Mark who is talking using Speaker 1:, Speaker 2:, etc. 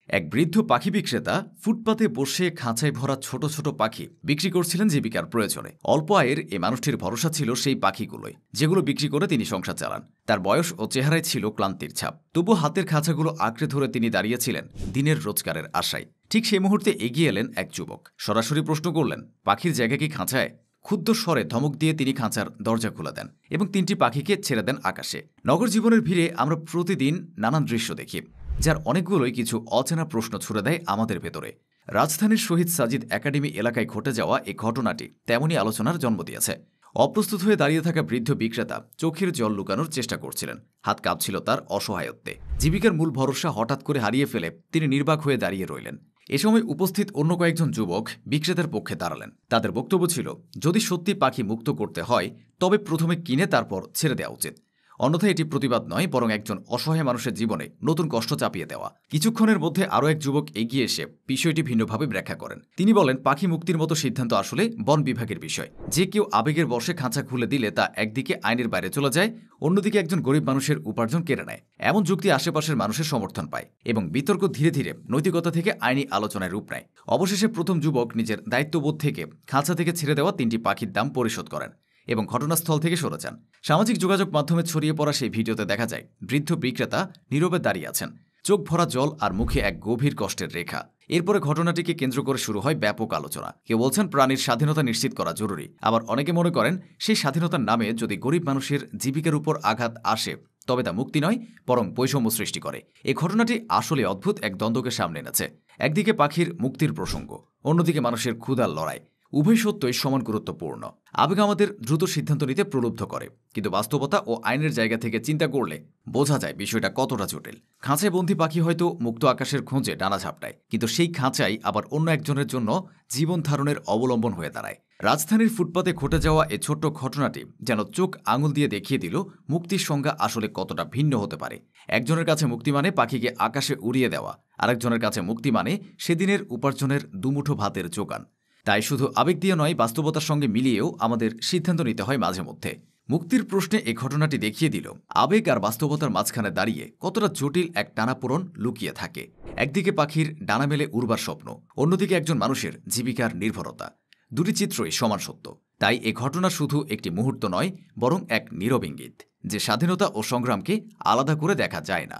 Speaker 1: এক বৃদ্ধ পাখি বিক্রেতা ফুটপাতে বসে খাঁচায় ভরা ছোট ছোট পাখি বিক্রি করছিলেন জীবিকার প্রয়োজনে। অল্প আয়ের এ মানুষটির ভরসা ছিল সেই পাখিগুলোই, যেগুলো বিক্রি করে তিনি সংসার চালান। তার বয়স ও চেহারায় ছিল ক্লান্তির ছাপ, তবু হাতের খাঁচাগুলো আঁকড়ে ধরে তিনি দাঁড়িয়েছিলেন দিনের রোজগারের আশায়। ঠিক সেই মুহূর্তে এগিয়ে এলেন এক যুবক। সরাসরি প্রশ্ন করলেন, পাখির জায়গা কি খাঁচায়? ক্ষুদ্র স্বরে ধমক দিয়ে তিনি খাঁচার দরজা খুলে দেন এবং ৩টি পাখিকে ছেড়ে দেন আকাশে। নগর জীবনের ভিড়ে আমরা প্রতিদিন নানান দৃশ্য দেখি, যার অনেকগুলোই কিছু অচেনা প্রশ্ন ছুড়ে দেয় আমাদের ভেতরে। রাজধানীর শহীদ সাজিদ একাডেমি এলাকায় ঘটে যাওয়া এই ঘটনাটি তেমনই আলোচনার জন্ম দিয়েছে। অপ্রস্তুত হয়ে দাঁড়িয়ে থাকা বৃদ্ধ বিক্রেতা চোখের জল লুকানোর চেষ্টা করছিলেন। হাত কাঁপছিল তার অসহায়ত্বে। জীবিকার মূল ভরসা হঠাৎ করে হারিয়ে ফেলে তিনি নির্বাক হয়ে দাঁড়িয়ে রইলেন। এ সময় উপস্থিত অন্য কয়েকজন যুবক বিক্রেতার পক্ষে দাঁড়ালেন। তাদের বক্তব্য ছিল, যদি সত্যি পাখি মুক্ত করতে হয় তবে প্রথমে কিনে তারপর ছেড়ে দেওয়া উচিত। অন্যথায় এটি প্রতিবাদ নয়, বরং একজন অসহায় মানুষের জীবনে নতুন কষ্ট চাপিয়ে দেওয়া। কিছুক্ষণের মধ্যে আরও এক যুবক এগিয়ে এসে বিষয়টি ভিন্নভাবে ব্যাখ্যা করেন। তিনি বলেন, পাখি মুক্তির মতো সিদ্ধান্ত আসলে বন বিভাগের বিষয়। যে কেউ আবেগের বশে খাঁচা খুলে দিলে তা একদিকে আইনের বাইরে চলে যায়, অন্যদিকে একজন গরিব মানুষের উপার্জন কেড়ে নেয়। এমন যুক্তি আশেপাশের মানুষের সমর্থন পায় এবং বিতর্ক ধীরে ধীরে নৈতিকতা থেকে আইনি আলোচনায় রূপ নেয়। অবশেষে প্রথম যুবক নিজের দায়িত্ববোধ থেকে খাঁচা থেকে ছেড়ে দেওয়া 3টি পাখির দাম পরিশোধ করেন এবং ঘটনাস্থল থেকে সরে যান। সামাজিক যোগাযোগ মাধ্যমে ছড়িয়ে পড়া সেই ভিডিওতে দেখা যায় বৃদ্ধ বিক্রেতা নীরবে দাঁড়িয়ে আছেন, চোখ ভরা জল আর মুখে এক গভীর কষ্টের রেখা। এরপরে ঘটনাটিকে কেন্দ্র করে শুরু হয় ব্যাপক আলোচনা। কেউ বলছেন প্রাণীর স্বাধীনতা নিশ্চিত করা জরুরি, আবার অনেকে মনে করেন সেই স্বাধীনতার নামে যদি গরিব মানুষের জীবিকার উপর আঘাত আসে তবে তা মুক্তি নয়, বরং বৈষম্য সৃষ্টি করে। এই ঘটনাটি আসলে অদ্ভুত এক দ্বন্দ্বকে সামনে এনেছে। একদিকে পাখির মুক্তির প্রসঙ্গ, অন্যদিকে মানুষের ক্ষুধার লড়াই। উভয় সত্যই সমান গুরুত্বপূর্ণ। আবেগ আমাদের দ্রুত সিদ্ধান্ত নিতে প্রলুব্ধ করে, কিন্তু বাস্তবতা ও আইনের জায়গা থেকে চিন্তা করলে বোঝা যায় বিষয়টা কতটা জটিল। খাঁচায় বন্দী পাখি হয়তো মুক্ত আকাশের খোঁজে ডানা ঝাপটায়, কিন্তু সেই খাঁচাই আবার অন্য একজনের জন্য জীবন ধারণের অবলম্বন হয়ে দাঁড়ায়। রাজধানীর ফুটপাতে ঘটে যাওয়া এই ছোট্ট ঘটনাটি যেন চোখ আঙুল দিয়ে দেখিয়ে দিল মুক্তির সংজ্ঞা আসলে কতটা ভিন্ন হতে পারে। একজনের কাছে মুক্তি মানে পাখিকে আকাশে উড়িয়ে দেওয়া, আরেকজনের কাছে মুক্তি মানে সেদিনের উপার্জনের দুমুঠো ভাতের জোগান। তাই শুধু আবেগ দিয়ে নয়, বাস্তবতার সঙ্গে মিলিয়েও আমাদের সিদ্ধান্ত নিতে হয় মাঝে মধ্যে। মুক্তির প্রশ্নে এই ঘটনাটি দেখিয়ে দিল আবেগ আর বাস্তবতার মাঝখানে দাঁড়িয়ে কতটা জটিল এক টানাপোড়ন লুকিয়ে থাকে। একদিকে পাখির ডানা মেলে উড়বার স্বপ্ন, অন্যদিকে একজন মানুষের জীবিকার নির্ভরতা। দুটি চিত্রই সমান সত্য। তাই এ ঘটনা শুধু একটি মুহূর্ত নয়, বরং এক নীরব ইঙ্গিত যে স্বাধীনতা ও সংগ্রামকে আলাদা করে দেখা যায় না।